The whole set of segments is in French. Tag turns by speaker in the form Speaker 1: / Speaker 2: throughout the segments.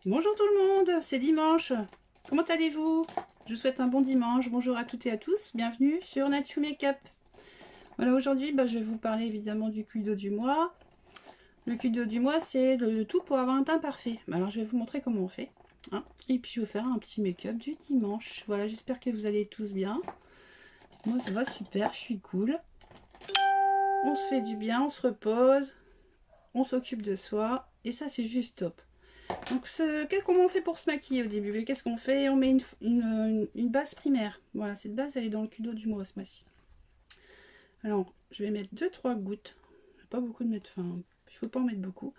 Speaker 1: Bonjour tout le monde, c'est dimanche. Comment allez-vous? Je vous souhaite un bon dimanche. Bonjour à toutes et à tous. Bienvenue sur Natsu Makeup. Voilà, aujourd'hui, je vais vous parler évidemment du Kudo du mois. Le Kudo du mois, c'est le tout pour avoir un teint parfait. Alors, je vais vous montrer comment on fait. Hein. Et puis, je vais vous faire un petit make-up du dimanche. Voilà, j'espère que vous allez tous bien. Moi, ça va super, je suis cool. On se fait du bien, on se repose, on s'occupe de soi. Et ça, c'est juste top. Donc, comment on fait pour se maquiller au début? Qu'est-ce qu'on fait? On met une base primaire. Voilà, cette base, elle est dans le Kudo du mois ce mois-ci. Alors, je vais mettre 2-3 gouttes. Pas beaucoup de mettre, enfin, il faut pas en mettre beaucoup.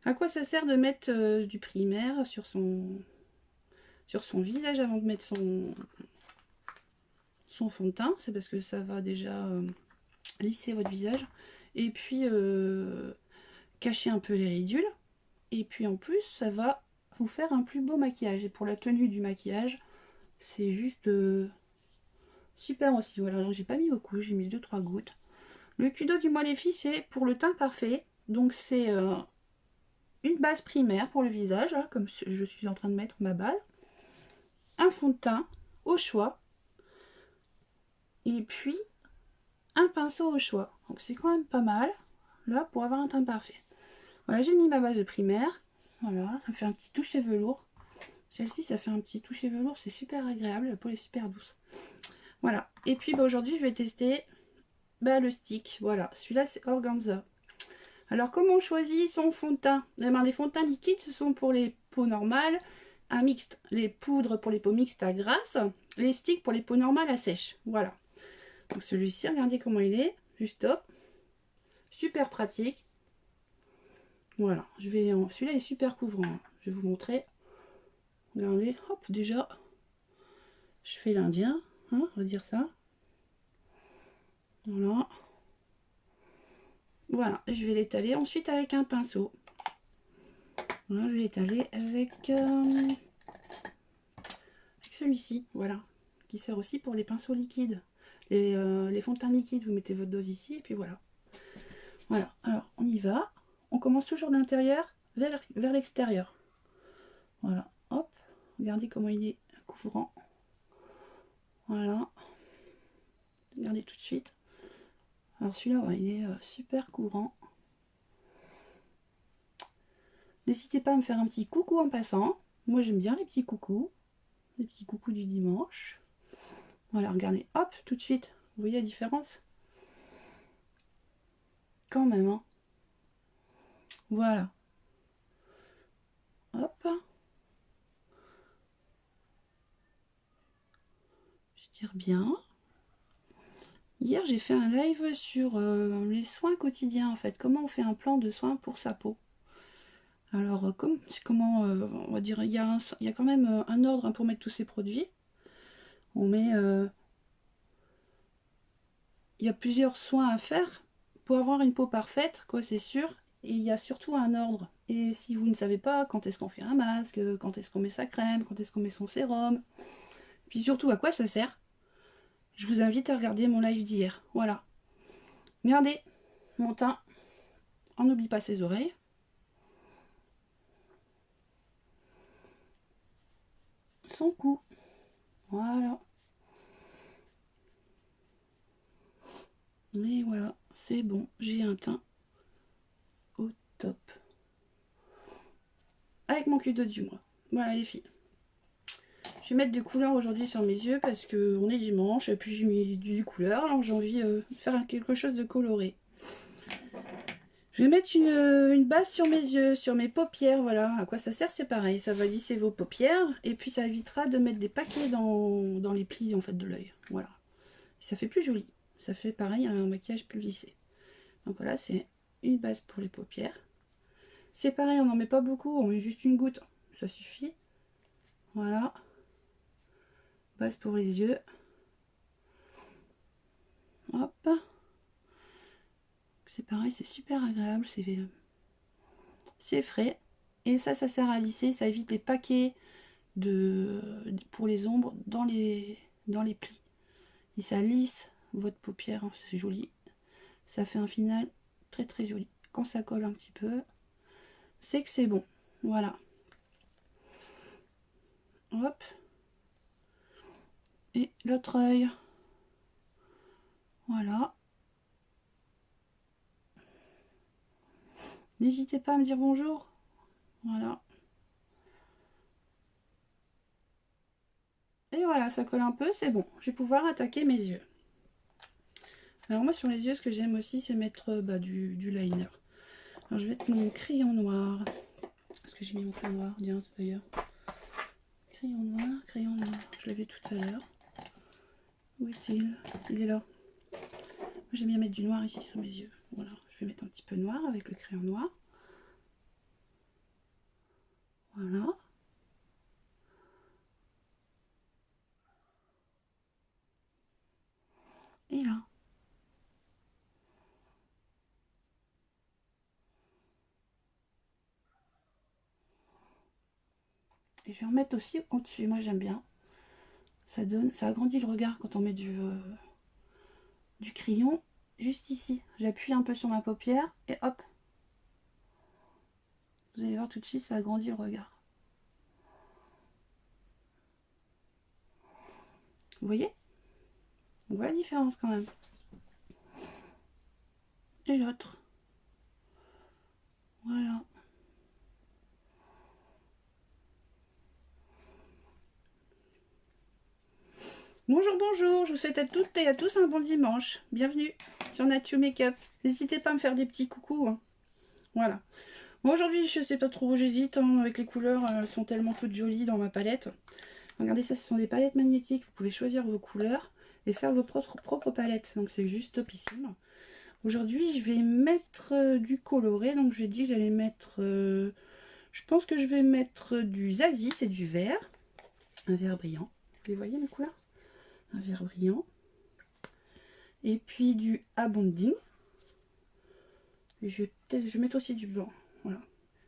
Speaker 1: À quoi ça sert de mettre du primaire sur son visage avant de mettre son fond de teint? C'est parce que ça va déjà lisser votre visage. Et puis, cacher un peu les ridules. Et puis en plus, ça va vous faire un plus beau maquillage. Et pour la tenue du maquillage, c'est juste super aussi. Voilà, j'ai pas mis beaucoup, j'ai mis 2-3 gouttes. Le Kudo du mois les filles, c'est pour le teint parfait. Donc c'est une base primaire pour le visage, là, comme je suis en train de mettre ma base. Un fond de teint au choix. Et puis un pinceau au choix. Donc c'est quand même pas mal, là, pour avoir un teint parfait. Voilà, j'ai mis ma base de primaire. Voilà, ça me fait un petit toucher velours. Celle-ci, ça fait un petit toucher velours, c'est super agréable, la peau est super douce. Voilà, et puis aujourd'hui, je vais tester le stick. Voilà, celui-là, c'est Organza. Alors, comment on choisit son fond de teint? Les fonds de teint liquides, ce sont pour les peaux normales, à mixte. Les poudres pour les peaux mixtes à grasse, les sticks pour les peaux normales à sèche. Voilà. Donc celui-ci, regardez comment il est, juste top. Super pratique. Voilà, celui-là est super couvrant. Je vais vous montrer. Regardez, hop, déjà, je fais l'indien, hein, on va dire ça. Voilà. Voilà, je vais l'étaler ensuite avec un pinceau. Voilà, je vais l'étaler avec celui-ci, voilà, qui sert aussi pour les pinceaux liquides. Les fonds de teint liquides, vous mettez votre dose ici, et puis voilà. Voilà, alors on y va. On commence toujours d'intérieur vers l'extérieur. Voilà, hop, regardez comment il est couvrant. Voilà, regardez tout de suite. Alors celui-là, ouais, il est super couvrant. N'hésitez pas à me faire un petit coucou en passant. Moi j'aime bien les petits coucous du dimanche. Voilà, regardez, hop, tout de suite. Vous voyez la différence? Quand même, hein. Voilà. Hop. Je tire bien. Hier, j'ai fait un live sur les soins quotidiens, en fait. Comment on fait un plan de soins pour sa peau. Alors, comment, on va dire, il y a quand même un ordre pour mettre tous ces produits. On met... il y a plusieurs soins à faire pour avoir une peau parfaite, quoi, c'est sûr. Et il y a surtout un ordre. Et si vous ne savez pas quand est-ce qu'on fait un masque, quand est-ce qu'on met sa crème, quand est-ce qu'on met son sérum, puis surtout à quoi ça sert, je vous invite à regarder mon live d'hier. Voilà. Regardez mon teint. On n'oublie pas ses oreilles. Son cou. Voilà. Et voilà, c'est bon. J'ai un teint au top. Avec mon Kudo du mois. Voilà les filles. Je vais mettre des couleurs aujourd'hui sur mes yeux parce qu'on est dimanche et puis j'ai mis du couleur. Alors j'ai envie de faire quelque chose de coloré. Je vais mettre une base sur mes yeux, sur mes paupières, voilà. À quoi ça sert? C'est pareil, ça va lisser vos paupières et puis ça évitera de mettre des paquets dans les plis en fait de l'œil. Voilà. Et ça fait plus joli. Ça fait pareil un maquillage plus lissé. Donc voilà, c'est une base pour les paupières. C'est pareil, on n'en met pas beaucoup, on met juste une goutte, ça suffit. Voilà. Base pour les yeux. Hop. C'est pareil, c'est super agréable, c'est frais. Et ça sert à lisser, ça évite les paquets pour les ombres dans les plis. Et ça lisse votre paupière, hein, c'est joli. Ça fait un final très très joli. Quand ça colle un petit peu, c'est que c'est bon. Voilà. Hop. Et l'autre œil. Voilà. N'hésitez pas à me dire bonjour. Voilà. Et voilà, ça colle un peu, c'est bon. Je vais pouvoir attaquer mes yeux. Alors moi, sur les yeux, ce que j'aime aussi, c'est mettre du liner. Alors je vais mettre mon crayon noir. Est-ce que j'ai mis mon crayon noir? Bien, d'ailleurs. Crayon noir. Je l'avais tout à l'heure. Où est-il? Il est là. J'aime bien mettre du noir ici sur mes yeux. Voilà, je vais mettre un petit peu noir avec le crayon noir. Voilà. Et là. Et je vais en mettre aussi au-dessus. Moi, j'aime bien. Ça agrandit le regard quand on met du crayon juste ici. J'appuie un peu sur ma paupière et hop. Vous allez voir tout de suite, ça agrandit le regard. Vous voyez? On voit la différence quand même. Et l'autre. Voilà. Bonjour, bonjour, je vous souhaite à toutes et à tous un bon dimanche. Bienvenue sur Natio Makeup. N'hésitez pas à me faire des petits coucous. Hein. Voilà. Bon, aujourd'hui, je sais pas trop, j'hésite avec les couleurs, elles sont tellement toutes jolies dans ma palette. Regardez ça, ce sont des palettes magnétiques. Vous pouvez choisir vos couleurs et faire vos propres palettes. Donc c'est juste topissime. Aujourd'hui, je vais mettre du coloré. Donc j'ai dit que j'allais mettre... je pense que je vais mettre du Zazie, c'est du vert. Un vert brillant. Vous les voyez mes couleurs? Un vert brillant. Et puis du Abonding. Et je vais mettre aussi du blanc. Voilà.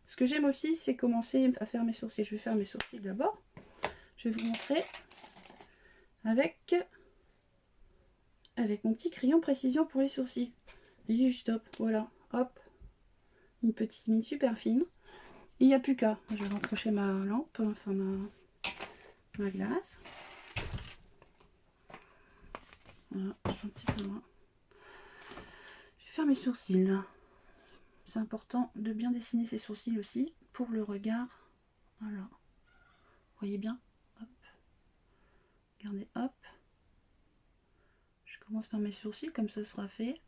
Speaker 1: Ce que j'aime aussi, c'est commencer à faire mes sourcils. Je vais faire mes sourcils d'abord. Je vais vous montrer avec mon petit crayon précision pour les sourcils. Et juste hop, voilà, hop. Une petite mine super fine. Il n'y a plus qu'à. Je vais rapprocher ma lampe, enfin ma glace. Voilà, je suis un petit peu loin. Je vais faire mes sourcils là. C'est important de bien dessiner ses sourcils aussi pour le regard. Voilà. Vous voyez bien? Hop. Regardez, hop. Je commence par mes sourcils, comme ça sera fait.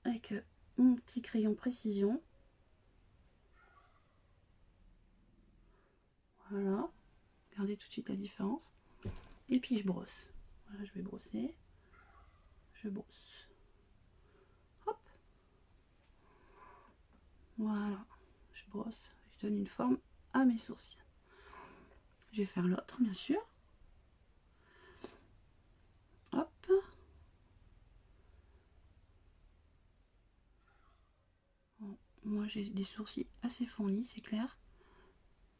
Speaker 1: Avec mon petit crayon précision. Voilà. Regardez tout de suite la différence. Et puis je brosse. Voilà, je vais brosser. Je brosse. Hop. Voilà. Je brosse. Je donne une forme à mes sourcils. Je vais faire l'autre, bien sûr. Hop. Bon, moi, j'ai des sourcils assez fournis, c'est clair.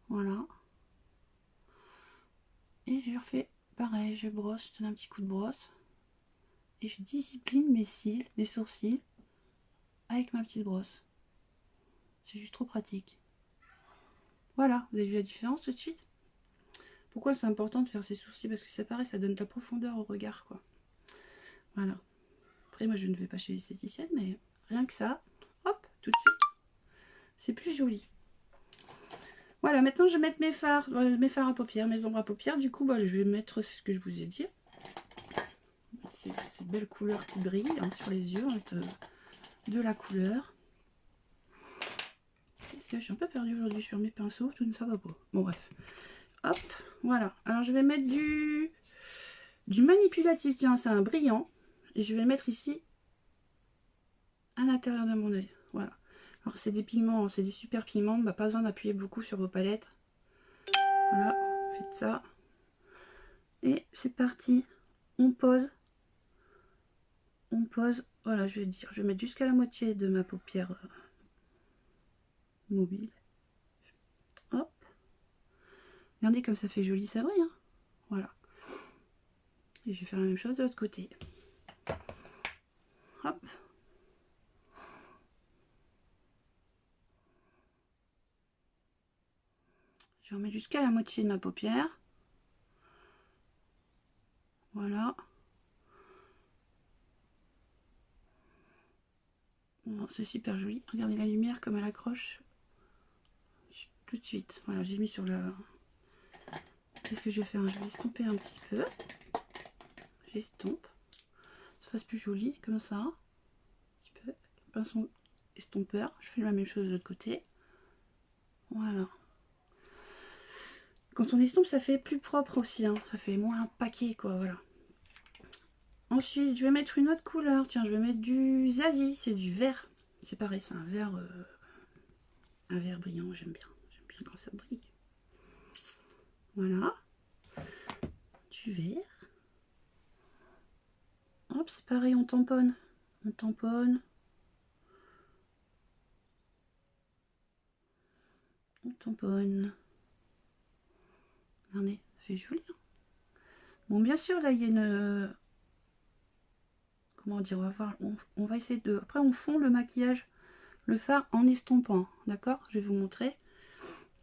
Speaker 1: Voilà. Et je refais pareil. Je brosse, je donne un petit coup de brosse. Et je discipline mes cils, mes sourcils avec ma petite brosse. C'est juste trop pratique. Voilà, vous avez vu la différence tout de suite? Pourquoi c'est important de faire ses sourcils? Parce que ça paraît, ça donne de la profondeur au regard, quoi. Voilà. Après, moi, je ne vais pas chez l'esthéticienne, mais rien que ça, hop, tout de suite, c'est plus joli. Voilà, maintenant, je vais mettre mes fards à paupières, mes ombres à paupières. Du coup, bah, je vais mettre ce que je vous ai dit. Ces belles couleurs qui brillent hein, sur les yeux, de la couleur. Qu'est-ce que je suis un peu perdue aujourd'hui sur mes pinceaux, tout ne ça va pas. Bon, bref. Hop, voilà. Alors, je vais mettre du manipulatif. Tiens, c'est un brillant. Et je vais le mettre ici, à l'intérieur de mon œil. Voilà. Alors, c'est des pigments, c'est des super pigments. Bah, pas besoin d'appuyer beaucoup sur vos palettes. Voilà, faites ça. Et c'est parti. On pose. On pose. Voilà, je vais mettre jusqu'à la moitié de ma paupière mobile. Hop. Regardez comme ça fait joli, ça brille. Hein. Voilà. Et je vais faire la même chose de l'autre côté. Hop. Je vais remettre jusqu'à la moitié de ma paupière. Voilà. Bon, c'est super joli. Regardez la lumière comme elle accroche. Tout de suite. Voilà, j'ai mis sur le... Qu'est-ce que je vais faire? Je vais estomper un petit peu. J'estompe. Ça fasse plus joli, comme ça. Un petit peu. Pinceau estompeur. Je fais la même chose de l'autre côté. Voilà. Quand on estompe, ça fait plus propre aussi. Hein. Ça fait moins un paquet, quoi. Voilà. Ensuite, je vais mettre une autre couleur. Tiens, je vais mettre du Zazie. C'est du vert. C'est pareil, c'est un vert brillant. J'aime bien. J'aime bien quand ça brille. Voilà. Du vert. Hop, c'est pareil, on tamponne. On tamponne. On tamponne. Regardez, c'est joli. Hein. Bon, bien sûr, là, il y a une... Comment dire, on va voir. On va essayer de... Après, on fond le maquillage, le fard en estompant. D'accord? Je vais vous montrer.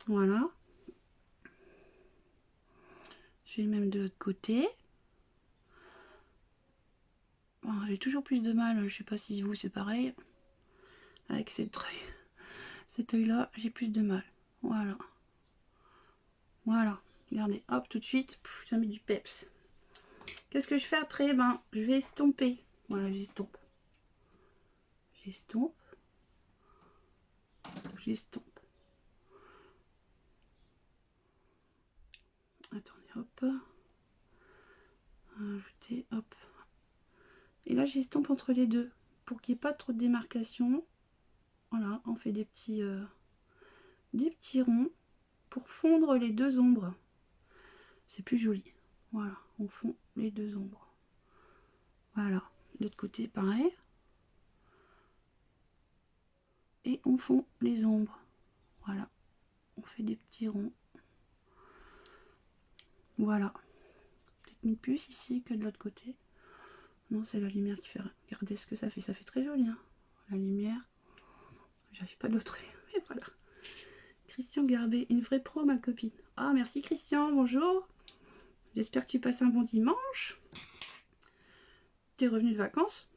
Speaker 1: Voilà. Je vais même de l'autre côté. Bon, j'ai toujours plus de mal, je sais pas si vous c'est pareil. Avec cet œil-là, j'ai plus de mal. Voilà. Voilà. Regardez, hop, tout de suite, ça met du peps. Qu'est-ce que je fais après? Ben, je vais estomper. Voilà, j'estompe. J'estompe. J'estompe. Attendez, hop. Ajouter, hop. Et là, j'estompe entre les deux. Pour qu'il n'y ait pas trop de démarcation. Voilà, on fait des petits ronds. Pour fondre les deux ombres. C'est plus joli. Voilà, on fond les deux ombres. Voilà, de l'autre côté, pareil. Et on fond les ombres. Voilà, on fait des petits ronds. Voilà. Peut-être une puce ici que de l'autre côté. Non, c'est la lumière qui fait... Regardez ce que ça fait très joli. Hein. La lumière. J'arrive pas de l'autre œil. Mais voilà. Christian Garbet, une vraie pro, ma copine. Ah, merci Christian, bonjour. J'espère que tu passes un bon dimanche. T'es revenu de vacances.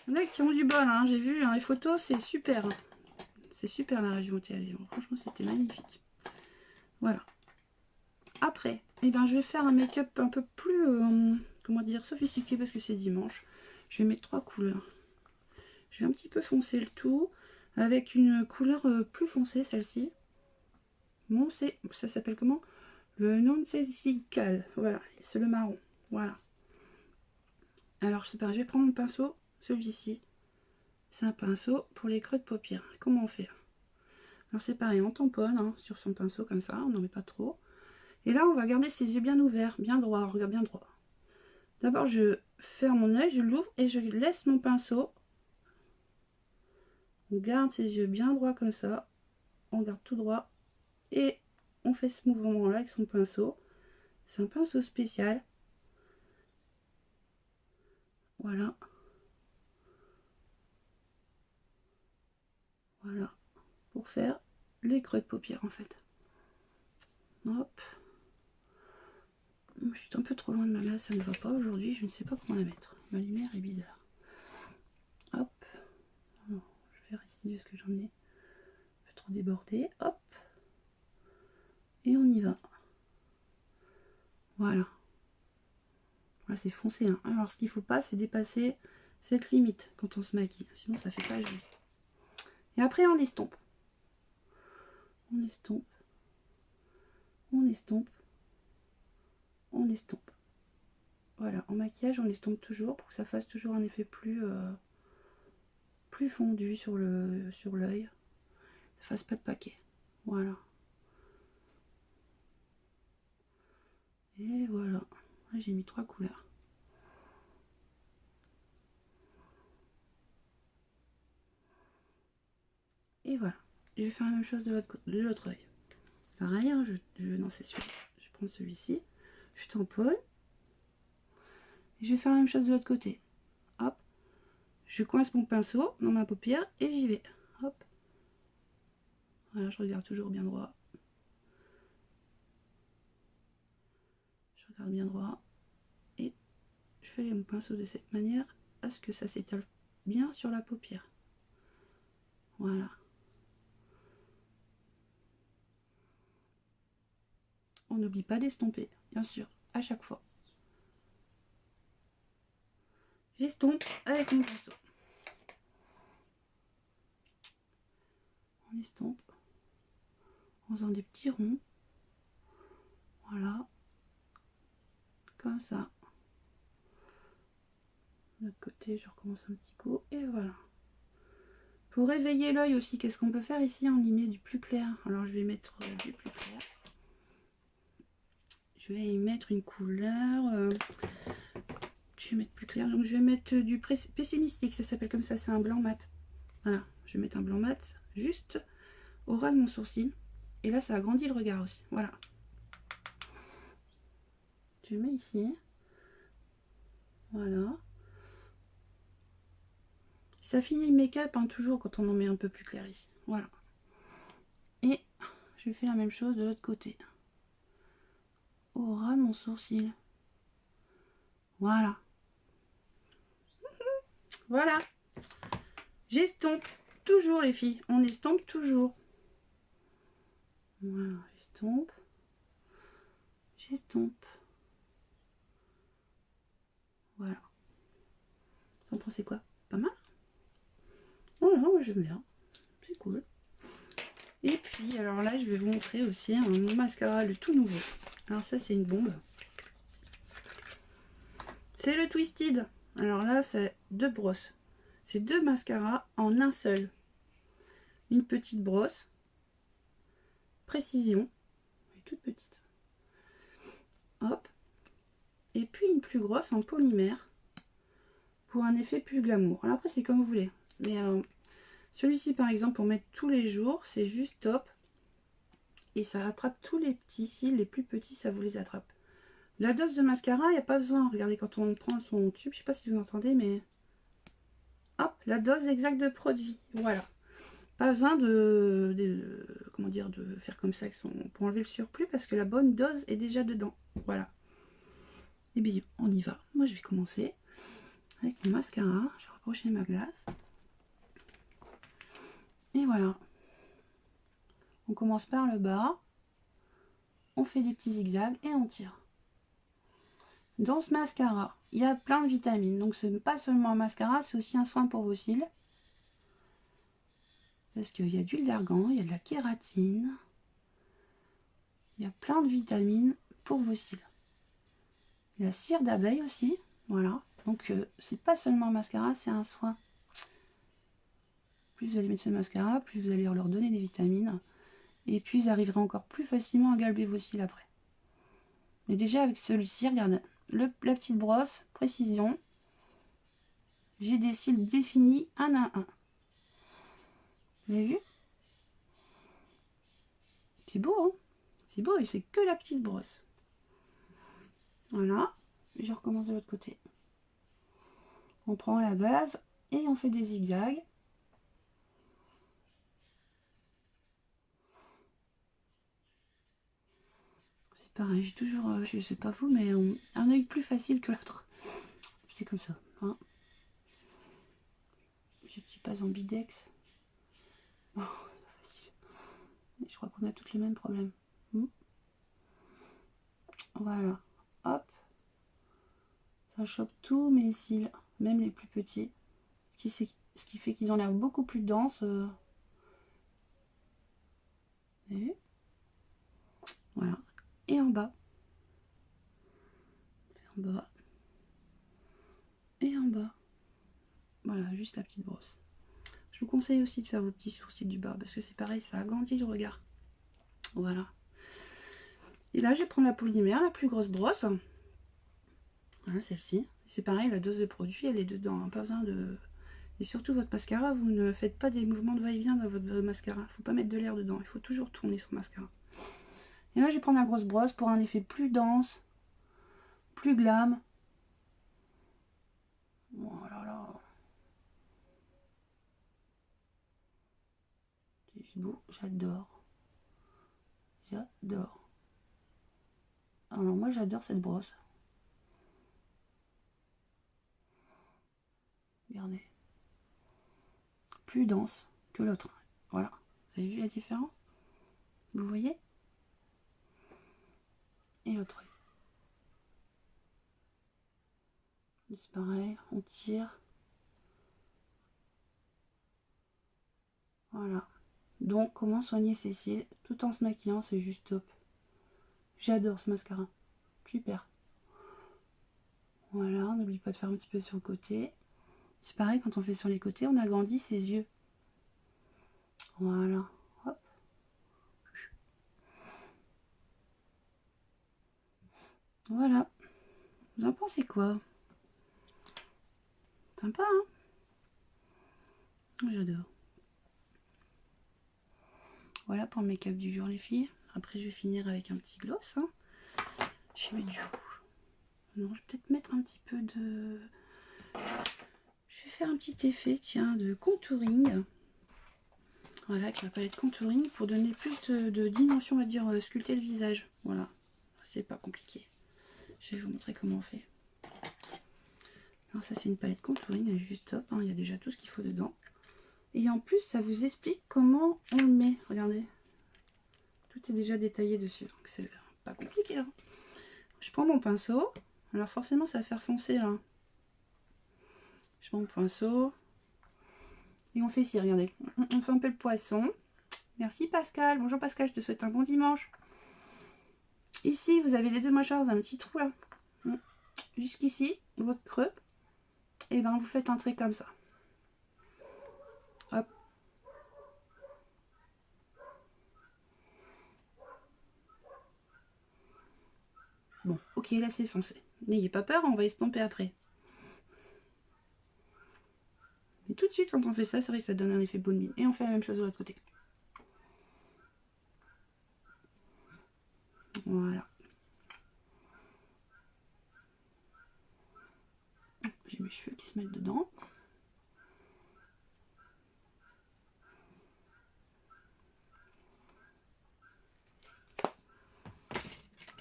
Speaker 1: Il y en a qui ont du bol, hein. J'ai vu hein, les photos, c'est super. Hein. C'est super la région où tu es allée. Franchement, c'était magnifique. Voilà. Après, eh ben, je vais faire un make-up un peu plus, comment dire, sophistiqué parce que c'est dimanche. Je vais mettre 3 couleurs. Je vais un petit peu foncer le tout avec une couleur plus foncée, celle-ci. Bon, ça s'appelle comment? Le Nonsensical. Voilà, c'est le marron. Voilà. Alors, je sais pas, je vais prendre mon pinceau, celui-ci. C'est un pinceau pour les creux de paupières. Comment on fait? Alors, c'est pareil, on tamponne hein, sur son pinceau comme ça, on n'en met pas trop. Et là, on va garder ses yeux bien ouverts, bien droits, on regarde bien droit. D'abord, je ferme mon œil, je l'ouvre et je laisse mon pinceau. On garde ses yeux bien droits comme ça. On garde tout droit. Et on fait ce mouvement-là avec son pinceau. C'est un pinceau spécial. Voilà. Voilà. Pour faire les creux de paupières en fait. Hop. Je suis un peu trop loin de ma main, ça ne va pas aujourd'hui. Je ne sais pas comment la mettre. Ma lumière est bizarre. Hop. Alors, je vais faire ici parce que j'en ai un peu trop débordé. Hop. Et on y va. Voilà. Là, c'est foncé. Hein. Alors, ce qu'il ne faut pas, c'est dépasser cette limite quand on se maquille. Sinon, ça fait pas joli. Et après, on estompe. On estompe. On estompe. On estompe. Voilà. En maquillage, on estompe toujours pour que ça fasse toujours un effet plus fondu sur l'œil. Ça fasse pas de paquet. Voilà. Et voilà. Là, j'ai mis 3 couleurs. Et voilà. Je vais faire la même chose de l'autre œil. Pareil, hein, non, c'est celui-là. Je prends celui-ci. Je tamponne. Et je vais faire la même chose de l'autre côté. Hop. Je coince mon pinceau dans ma paupière et j'y vais. Hop. Voilà, je regarde toujours bien droit. garde bien droit. Et je fais mon pinceau de cette manière à ce que ça s'étale bien sur la paupière. Voilà. On n'oublie pas d'estomper, bien sûr, à chaque fois. J'estompe avec mon pinceau. On estompe en faisant des petits ronds. Voilà. Comme ça. De l'autre côté, je recommence un petit coup. Et voilà. Pour réveiller l'œil aussi, qu'est-ce qu'on peut faire ici? On y met du plus clair. Alors je vais mettre du plus clair. Je vais y mettre une couleur. Je vais mettre plus clair. Donc je vais mettre du pessimistique. Ça s'appelle comme ça. C'est un blanc mat. Voilà. Je vais mettre un blanc mat juste au ras de mon sourcil. Et là, ça agrandit le regard aussi. Voilà. Je mets ici. Voilà. Ça finit le make-up, hein, toujours quand on en met un peu plus clair ici. Voilà. Et je fais la même chose de l'autre côté. Au ras de mon sourcil. Voilà. Voilà. J'estompe toujours, les filles. On estompe toujours. Voilà, j'estompe. J'estompe. Voilà. Vous en pensez quoi? Pas mal? Voilà, moi j'aime bien. C'est cool. Et puis, alors là, je vais vous montrer aussi un mascara, le tout nouveau. Alors ça, c'est une bombe. C'est le Twisted. Alors là, c'est 2 brosses. C'est 2 mascaras en un seul. Une petite brosse. Précision. Elle est toute petite. Hop. Et puis une plus grosse en polymère. Pour un effet plus glamour. Alors après, c'est comme vous voulez. Mais celui-ci, par exemple, pour mettre tous les jours, c'est juste top. Et ça attrape tous les petits cils, les plus petits, ça vous les attrape. La dose de mascara, il n'y a pas besoin. Regardez, quand on prend son tube, je sais pas si vous entendez, mais hop, la dose exacte de produit. Voilà. Pas besoin comment dire, de faire comme ça avec pour enlever le surplus, parce que la bonne dose est déjà dedans. Voilà. Et bien, on y va. Moi, je vais commencer avec mon mascara. Je vais rapprocher ma glace. Et voilà. On commence par le bas. On fait des petits zigzags et on tire. Dans ce mascara, il y a plein de vitamines. Donc ce n'est pas seulement un mascara, c'est aussi un soin pour vos cils. Parce qu'il y a de l'huile d'argan, il y a de la kératine. Il y a plein de vitamines pour vos cils. Il y a la cire d'abeille aussi. Voilà. Donc c'est pas seulement un mascara, c'est un soin. Plus vous allez mettre ce mascara, plus vous allez leur donner des vitamines. Et puis vous arriverez encore plus facilement à galber vos cils après. Mais déjà avec celui-ci, regardez, la petite brosse, précision. J'ai des cils définis un à un. Vous avez vu? C'est beau, hein? C'est beau et c'est que la petite brosse. Voilà. Je recommence de l'autre côté. On prend la base et on fait des zigzags. C'est pareil, j'ai toujours, je sais pas vous, mais un œil plus facile que l'autre. C'est comme ça. Hein. Je ne suis pas ambidex. Oh, c'est pas facile. Je crois qu'on a tous les mêmes problèmes. Voilà. Hop. Ça chope tous mes cils, même les plus petits. Ce qui fait qu'ils ont l'air beaucoup plus denses. Vous avez vu? Voilà. Et en bas. En bas. Et en bas. Voilà, juste la petite brosse. Je vous conseille aussi de faire vos petits sourcils du bas parce que c'est pareil, ça agrandit le regard. Voilà. Et là, je vais prendre la polymère, la plus grosse brosse. Voilà, celle-ci. C'est pareil, la dose de produit, elle est dedans. Hein, pas besoin de... Et surtout, votre mascara, vous ne faites pas des mouvements de va-et-vient dans votre mascara. Il ne faut pas mettre de l'air dedans. Il faut toujours tourner son mascara. Et là, je vais prendre la grosse brosse pour un effet plus dense, plus glam. Voilà, là. C'est beau, j'adore. J'adore. Alors moi j'adore cette brosse. Regardez. Plus dense que l'autre. Voilà. Vous avez vu la différence? Vous voyez? Et l'autre. C'est pareil, on tire. Voilà. Donc, comment soigner ses cils tout en se maquillant, c'est juste top. J'adore ce mascara. Super. Voilà, on n'oublie pas de faire un petit peu sur le côté. C'est pareil, quand on fait sur les côtés, on agrandit ses yeux. Voilà. Hop. Voilà. Vous en pensez quoi? Sympa, hein? J'adore. Voilà pour le make-up du jour, les filles. Après, je vais finir avec un petit gloss. Hein. Je vais mettre du rouge. Non, je vais peut-être mettre un petit peu de... Je vais faire un petit effet, tiens, de contouring. Voilà, avec la palette contouring pour donner plus de dimension, on va dire, sculpter le visage. Voilà, c'est pas compliqué. Je vais vous montrer comment on fait. Alors ça, c'est une palette contouring, elle est juste top. Hein, il y a déjà tout ce qu'il faut dedans. Et en plus, ça vous explique comment on le met. Regardez. Tout est déjà détaillé dessus. Donc c'est pas compliqué. Hein. Je prends mon pinceau. Alors forcément, ça va faire foncer là. Je prends mon pinceau. Et on fait ici, regardez. On fait un peu le poisson. Merci Pascal. Bonjour Pascal, je te souhaite un bon dimanche. Ici, vous avez les deux mâchoires, un petit trou là. Jusqu'ici, votre creux. Et ben vous faites entrer comme ça. Hop. Bon, ok, là c'est foncé. N'ayez pas peur, on va estomper après. Mais tout de suite, quand on fait ça, c'est vrai que ça donne un effet bonne mine. Et on fait la même chose de l'autre côté. Voilà. J'ai mes cheveux qui se mettent dedans.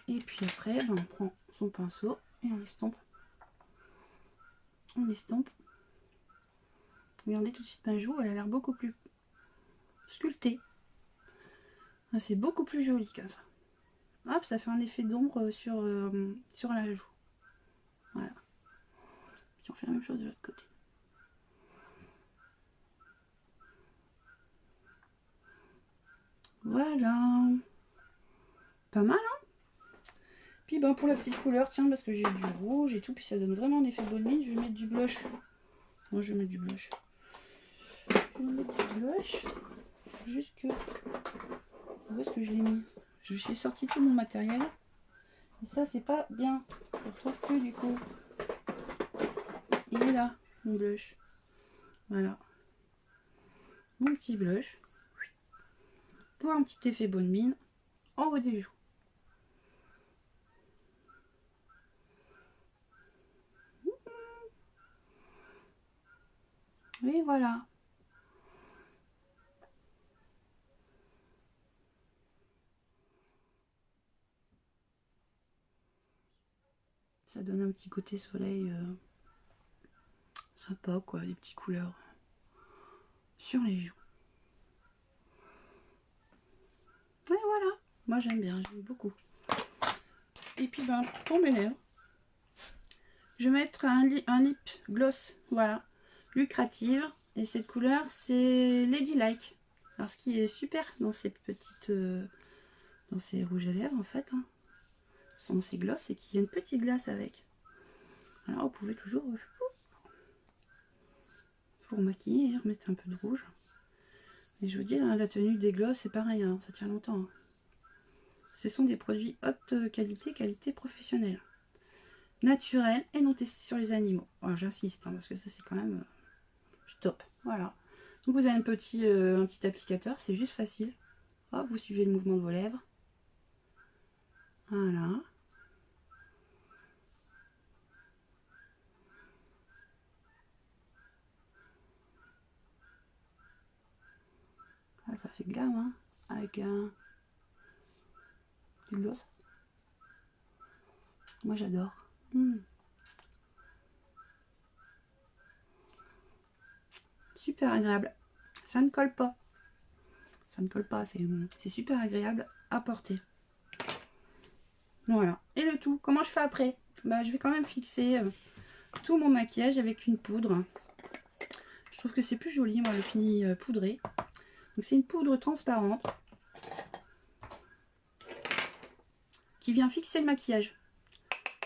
Speaker 1: Et puis après, ben, on prend son pinceau et on estompe. On estompe. Regardez tout de suite ma joue, elle a l'air beaucoup plus sculptée. C'est beaucoup plus joli comme ça. Hop, ça fait un effet d'ombre sur la joue. Voilà. Puis on fait la même chose de l'autre côté. Voilà. Pas mal, hein? Puis ben, pour la petite couleur, tiens, parce que j'ai du rouge et tout, puis ça donne vraiment un effet bonne mine, je vais mettre du blush. Moi, je vais mettre du blush. Je vais mettre du blush. Juste que... Où est-ce que je l'ai mis? Je suis sorti tout mon matériel. Et ça, c'est pas bien. Je le retrouve plus du coup. Il est là, mon blush. Voilà. Mon petit blush. Pour un petit effet bonne mine en haut des joues. Et voilà. Ça donne un petit côté soleil sympa, quoi. Des petites couleurs sur les joues. Et voilà. Moi, j'aime bien. J'aime beaucoup. Et puis, ben, pour mes lèvres, je vais mettre un lip gloss. Voilà. Lucrative. Et cette couleur, c'est Ladylike. Alors, ce qui est super dans ces petites... dans ces rouges à lèvres, en fait, hein, dans ces glosses, c'est qu'il y a une petite glace avec. Alors, vous pouvez toujours vous remaquiller et remettre un peu de rouge. Et je vous dis, hein, la tenue des glosses, c'est pareil, hein, ça tient longtemps. Hein. Ce sont des produits haute qualité, qualité professionnelle. Naturels et non testés sur les animaux. Alors, j'insiste, hein, parce que ça, c'est quand même top. Voilà. Donc, vous avez un petit applicateur, c'est juste facile. Hop, vous suivez le mouvement de vos lèvres. Voilà. Ah, ça fait glam, hein, avec du gloss. Moi j'adore. Super agréable. Ça ne colle pas. Ça ne colle pas, c'est super agréable à porter. Voilà. Et le tout, comment je fais après? Bah, je vais quand même fixer tout mon maquillage avec une poudre. Je trouve que c'est plus joli, moi, le fini poudré. Donc c'est une poudre transparente qui vient fixer le maquillage.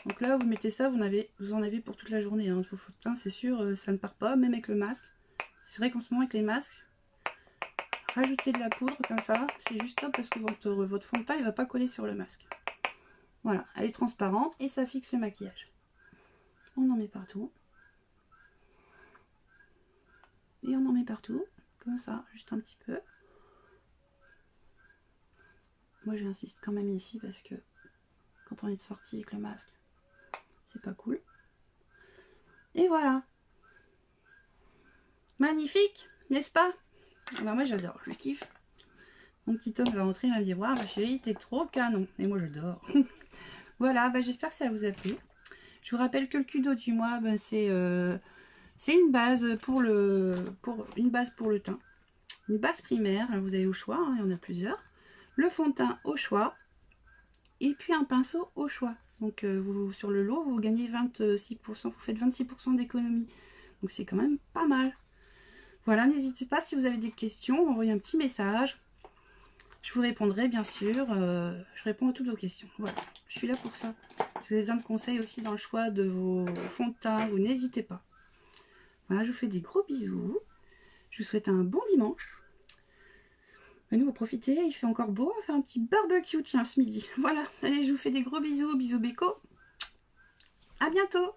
Speaker 1: Donc là, vous mettez ça, vous en avez pour toute la journée. Hein. Vos fond de teint, c'est sûr, ça ne part pas, même avec le masque. C'est vrai qu'en ce moment, avec les masques, rajouter de la poudre comme ça, c'est juste top parce que votre fond de teint, il ne va pas coller sur le masque. Voilà, elle est transparente et ça fixe le maquillage. On en met partout. Et on en met partout, comme ça, juste un petit peu. Moi, j'insiste quand même ici parce que quand on est sorti avec le masque, c'est pas cool. Et voilà. Magnifique, n'est-ce pas? Ben moi, j'adore, je kiffe. Mon petit homme va rentrer, il va me dire, waouh, ma chérie, t'es trop canon. Et moi, j'adore. Voilà, ben, j'espère que ça vous a plu. Je vous rappelle que le Kudo du mois, ben, c'est une base pour le teint. Une base primaire, alors vous avez au choix, hein, il y en a plusieurs. Le fond de teint au choix. Et puis un pinceau au choix. Donc sur le lot, vous gagnez 26%, vous faites 26% d'économie. Donc c'est quand même pas mal. Voilà, n'hésitez pas si vous avez des questions, envoyez un petit message. Je vous répondrai bien sûr. Je réponds à toutes vos questions. Voilà, je suis là pour ça. Si vous avez besoin de conseils aussi dans le choix de vos fonds de teint, vous n'hésitez pas. Voilà, je vous fais des gros bisous. Je vous souhaite un bon dimanche. Et nous, on va profiter, il fait encore beau, on va faire un petit barbecue, tiens, ce midi. Voilà, allez, je vous fais des gros bisous, bisous béco. À bientôt.